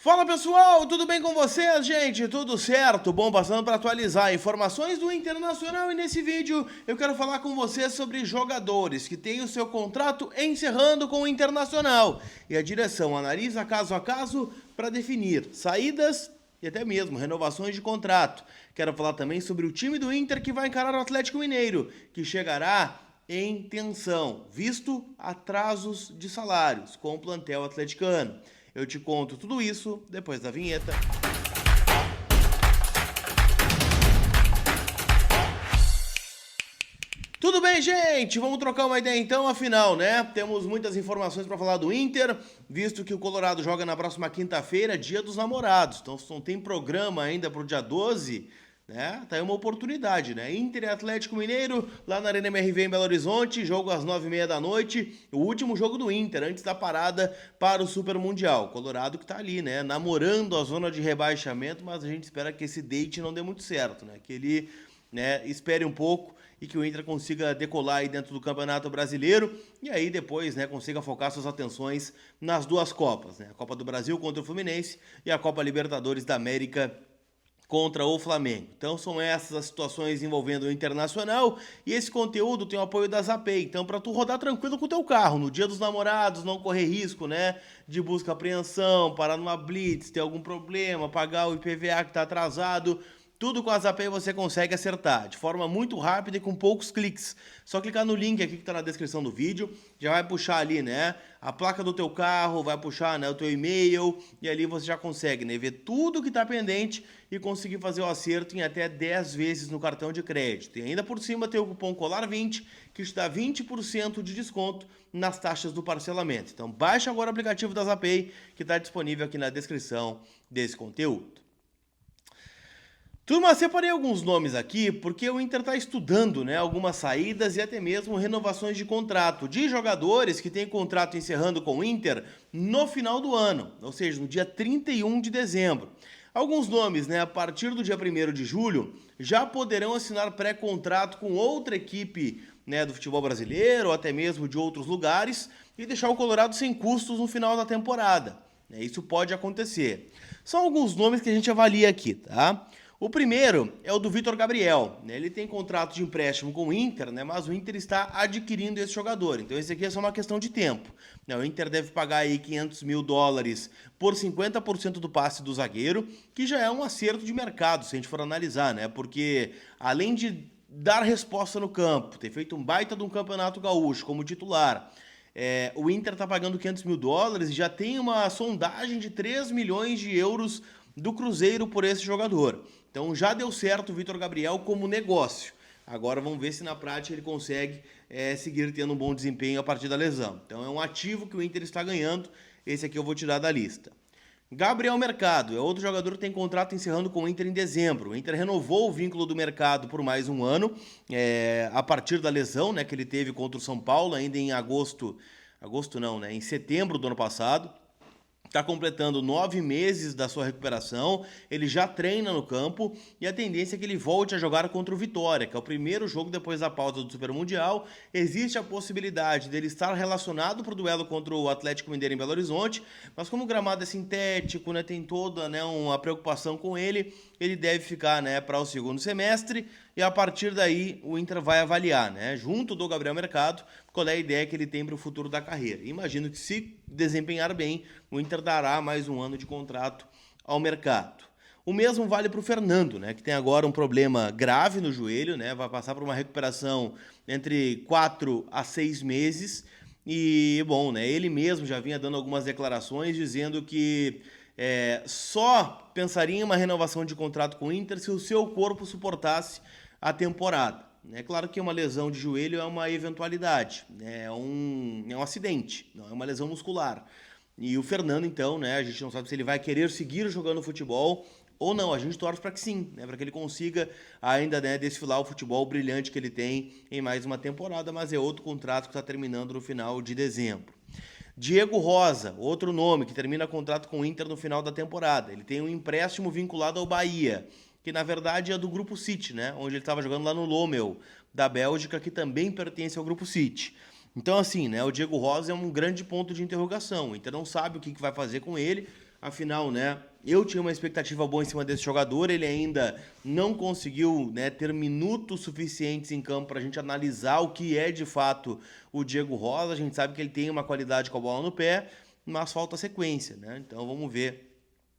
Fala pessoal, tudo bem com vocês, gente? Tudo certo? Bom, passando para atualizar informações do Internacional, e nesse vídeo eu quero falar com vocês sobre jogadores que têm o seu contrato encerrando com o Internacional e a direção analisa caso a caso para definir saídas e até mesmo renovações de contrato. Quero falar também sobre o time do Inter que vai encarar o Atlético Mineiro, que chegará em tensão, visto atrasos de salários com o plantel atleticano. Eu te conto tudo isso depois da vinheta. Tudo bem, gente? Vamos trocar uma ideia então, afinal, né? Temos muitas informações para falar do Inter, visto que o Colorado joga na próxima quinta-feira, Dia dos Namorados. Então, se não tem programa ainda para o dia 12, né? Tá aí uma oportunidade, né? Inter e Atlético Mineiro, lá na Arena MRV em Belo Horizonte, jogo às 9h30 da noite, o último jogo do Inter, antes da parada para o Super Mundial. Colorado que tá ali, né? Namorando a zona de rebaixamento, mas a gente espera que esse date não dê muito certo, né? Que ele, né, espere um pouco e que o Inter consiga decolar aí dentro do Campeonato Brasileiro e aí depois, né, consiga focar suas atenções nas duas Copas, né? A Copa do Brasil contra o Fluminense e a Copa Libertadores da América contra o Flamengo. Então são essas as situações envolvendo o Internacional e esse conteúdo tem o apoio da Zapay. Então para tu rodar tranquilo com o teu carro, no Dia dos Namorados, não correr risco, né, de busca e apreensão, parar numa blitz, ter algum problema, pagar o IPVA que está atrasado, tudo com a Zapay você consegue acertar, de forma muito rápida e com poucos cliques. Só clicar no link aqui que está na descrição do vídeo, já vai puxar ali, né, a placa do teu carro, vai puxar, né, o teu e-mail, e ali você já consegue, né, ver tudo que está pendente e conseguir fazer o acerto em até 10 vezes no cartão de crédito. E ainda por cima tem o cupom COLAR20, que te dá 20% de desconto nas taxas do parcelamento. Então baixa agora o aplicativo da Zapay, que está disponível aqui na descrição desse conteúdo. Turma, separei alguns nomes aqui porque o Inter está estudando, né, algumas saídas e até mesmo renovações de contrato de jogadores que têm contrato encerrando com o Inter no final do ano, ou seja, no dia 31 de dezembro. Alguns nomes, né, a partir do dia 1º de julho, já poderão assinar pré-contrato com outra equipe, né, do futebol brasileiro ou até mesmo de outros lugares e deixar o Colorado sem custos no final da temporada. Isso pode acontecer. São alguns nomes que a gente avalia aqui, tá? O primeiro é o do Vitor Gabriel, né? Ele tem contrato de empréstimo com o Inter, né? Mas o Inter está adquirindo esse jogador, então esse aqui é só uma questão de tempo, né? O Inter deve pagar aí $500 mil por 50% do passe do zagueiro, que já é um acerto de mercado, se a gente for analisar, né? Porque além de dar resposta no campo, ter feito um baita de um campeonato gaúcho como titular, o Inter está pagando $500 mil e já tem uma sondagem de 3 milhões de euros do Cruzeiro por esse jogador. Então já deu certo o Vitor Gabriel como negócio. Agora vamos ver se na prática ele consegue seguir tendo um bom desempenho a partir da lesão. Então é um ativo que o Inter está ganhando. Esse aqui eu vou tirar da lista. Gabriel Mercado é outro jogador que tem contrato encerrando com o Inter em dezembro. O Inter renovou o vínculo do Mercado por mais um ano, a partir da lesão, né, que ele teve contra o São Paulo, ainda em em setembro do ano passado. Está completando 9 meses da sua recuperação, ele já treina no campo e a tendência é que ele volte a jogar contra o Vitória, que é o primeiro jogo depois da pausa do Super Mundial. Existe a possibilidade dele estar relacionado para o duelo contra o Atlético Mineiro em Belo Horizonte, mas como o gramado é sintético, né, tem toda, né, uma preocupação com ele deve ficar, né, para o segundo semestre e a partir daí o Inter vai avaliar, né, junto do Gabriel Mercado, qual é a ideia que ele tem para o futuro da carreira. Imagino que se desempenhar bem, o Inter dará mais um ano de contrato ao Mercado. O mesmo vale para o Fernando, né, que tem agora um problema grave no joelho, né, vai passar por uma recuperação entre 4 a 6 meses e, bom, né, ele mesmo já vinha dando algumas declarações dizendo que só pensaria em uma renovação de contrato com o Inter se o seu corpo suportasse a temporada. É claro que uma lesão de joelho é uma eventualidade, é um acidente, não é uma lesão muscular. E o Fernando, então, né, a gente não sabe se ele vai querer seguir jogando futebol ou não. A gente torce para que sim, né, para que ele consiga ainda, né, desfilar o futebol brilhante que ele tem em mais uma temporada, mas é outro contrato que está terminando no final de dezembro. Diego Rosa, outro nome que termina contrato com o Inter no final da temporada. Ele tem um empréstimo vinculado ao Bahia, que na verdade é do Grupo City, né? Onde ele estava jogando lá no Lommel, da Bélgica, que também pertence ao Grupo City. Então, assim, né? O Diego Rosa é um grande ponto de interrogação. O Inter não sabe o que vai fazer com ele. Afinal, né, eu tinha uma expectativa boa em cima desse jogador, ele ainda não conseguiu, né, ter minutos suficientes em campo para a gente analisar o que é de fato o Diego Rosa. A gente sabe que ele tem uma qualidade com a bola no pé, mas falta sequência, né? Então vamos ver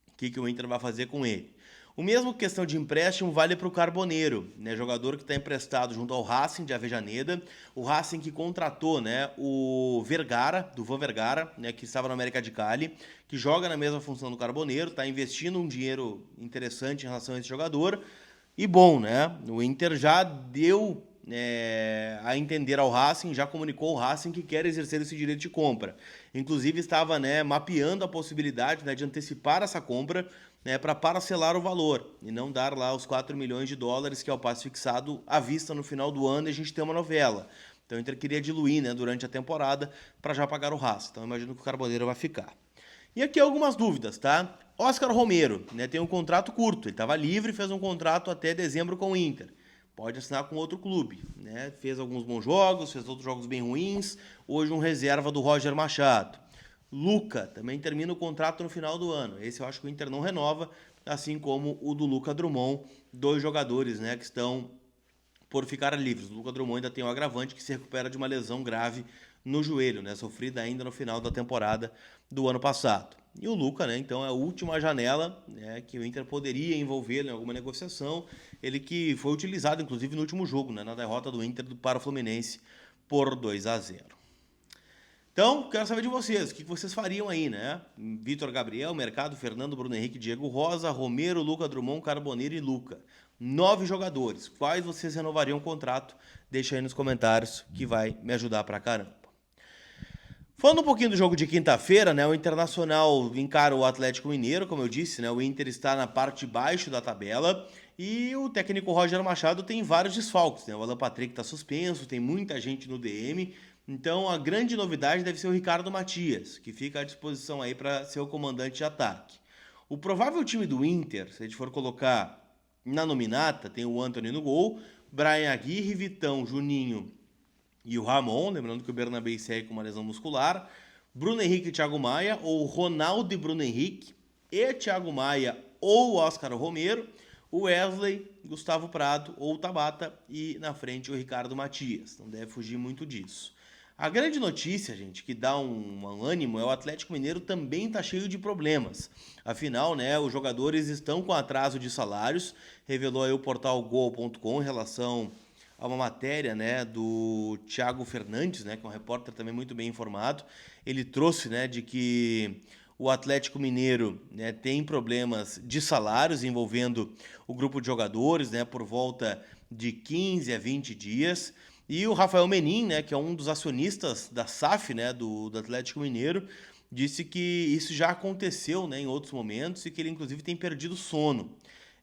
o que o Inter vai fazer com ele. O mesmo questão de empréstimo vale para o Carboneiro, né? Jogador que está emprestado junto ao Racing de Avejaneda, o Racing que contratou, né, o Vergara, do Van Vergara, né, que estava no América de Cali, que joga na mesma função do Carboneiro, está investindo um dinheiro interessante em relação a esse jogador. E bom, né? O Inter já deu a entender ao Racing, já comunicou ao Racing que quer exercer esse direito de compra. Inclusive estava, né, mapeando a possibilidade, né, de antecipar essa compra, né, para parcelar o valor e não dar lá os 4 milhões de dólares, que é o passe fixado à vista no final do ano, e a gente tem uma novela. Então o Inter queria diluir, né, durante a temporada para já pagar o Racing. Então eu imagino que o Carboneiro vai ficar. E aqui algumas dúvidas, tá? Oscar Romero, né, tem um contrato curto, ele estava livre, fez um contrato até dezembro com o Inter. Pode assinar com outro clube, né? Fez alguns bons jogos, fez outros jogos bem ruins. Hoje um reserva do Roger Machado. Luca também termina o contrato no final do ano. Esse eu acho que o Inter não renova, assim como o do Luca Drummond, dois jogadores, né, que estão por ficar livres. O Luca Drummond ainda tem um agravante, que se recupera de uma lesão grave no joelho, né, sofrida ainda no final da temporada do ano passado. E o Luca, né, então é a última janela, né, que o Inter poderia envolver em alguma negociação. Ele que foi utilizado, inclusive, no último jogo, né, na derrota do Inter para o Fluminense por 2-0. Então, quero saber de vocês, o que vocês fariam aí, né? Vitor Gabriel, Mercado, Fernando, Bruno Henrique, Diego Rosa, Romero, Luca Drummond, Carboneiro e Luca. 9 jogadores. Quais vocês renovariam o contrato? Deixa aí nos comentários, que vai me ajudar pra caramba. Falando um pouquinho do jogo de quinta-feira, né? O Internacional encara o Atlético Mineiro, como eu disse, né? O Inter está na parte de baixo da tabela e o técnico Roger Machado tem vários desfalques, né? O Alan Patrick está suspenso, tem muita gente no DM. Então a grande novidade deve ser o Ricardo Matias, que fica à disposição aí para ser o comandante de ataque. O provável time do Inter, se a gente for colocar na nominata, tem o Antony no gol, Brian Aguirre, Vitão, Juninho e o Ramon, lembrando que o Bernabé segue com uma lesão muscular, Bruno Henrique e Thiago Maia, ou Ronaldo e Bruno Henrique, e Thiago Maia ou Oscar Romero, o Wesley, Gustavo Prado ou Tabata, e na frente o Ricardo Matias. Não deve fugir muito disso. A grande notícia, gente, que dá um ânimo é o Atlético Mineiro também está cheio de problemas. Afinal, né, os jogadores estão com atraso de salários, revelou aí o portal Gol.com em relação a uma matéria, né, do Thiago Fernandes, né, que é um repórter também muito bem informado. Ele trouxe, né, de que o Atlético Mineiro, né, tem problemas de salários envolvendo o grupo de jogadores, né, por volta de 15 a 20 dias. E o Rafael Menin, né, que é um dos acionistas da SAF, né, do Atlético Mineiro, disse que isso já aconteceu, né, em outros momentos e que ele, inclusive, tem perdido sono.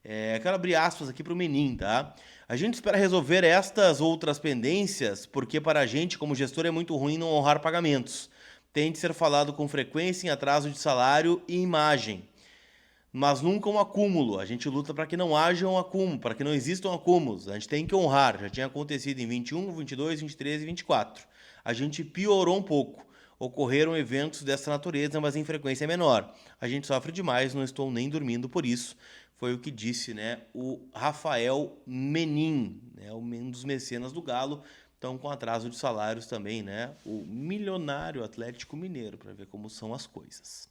Quero abrir aspas aqui para o Menin, tá? A gente espera resolver estas outras pendências porque para a gente, como gestor, é muito ruim não honrar pagamentos. Tem de ser falado com frequência em atraso de salário e imagem. Mas nunca um acúmulo. A gente luta para que não haja um acúmulo, para que não existam acúmulos. A gente tem que honrar. Já tinha acontecido em 21, 22, 23 e 24. A gente piorou um pouco. Ocorreram eventos dessa natureza, mas em frequência menor. A gente sofre demais, não estou nem dormindo por isso. Foi o que disse, né, o Rafael Menin, né, um dos mecenas do Galo. Então, com atraso de salários também, né, o milionário Atlético Mineiro, para ver como são as coisas.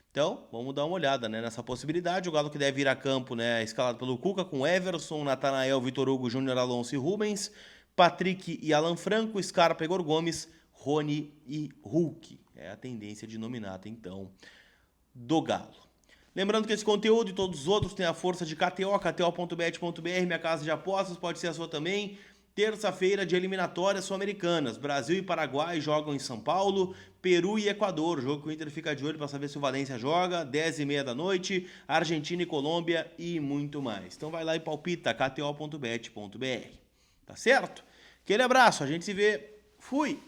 Então, vamos dar uma olhada, né, nessa possibilidade. O Galo que deve ir a campo, né, escalado pelo Cuca, com Everson, Natanael, Vitor Hugo, Júnior Alonso e Rubens, Patrick e Alan Franco, Scarpa, Igor Gomes, Rony e Hulk. É a tendência de nominata, então, do Galo. Lembrando que esse conteúdo e todos os outros têm a força de KTO, kto.bet.br, minha casa de apostas, pode ser a sua também. Terça-feira de eliminatórias sul-americanas. Brasil e Paraguai jogam em São Paulo, Peru e Equador. Jogo que o Inter fica de olho para saber se o Valência joga. 10h30 da noite. Argentina e Colômbia e muito mais. Então vai lá e palpita, kto.bet.br. Tá certo? Aquele abraço, a gente se vê. Fui!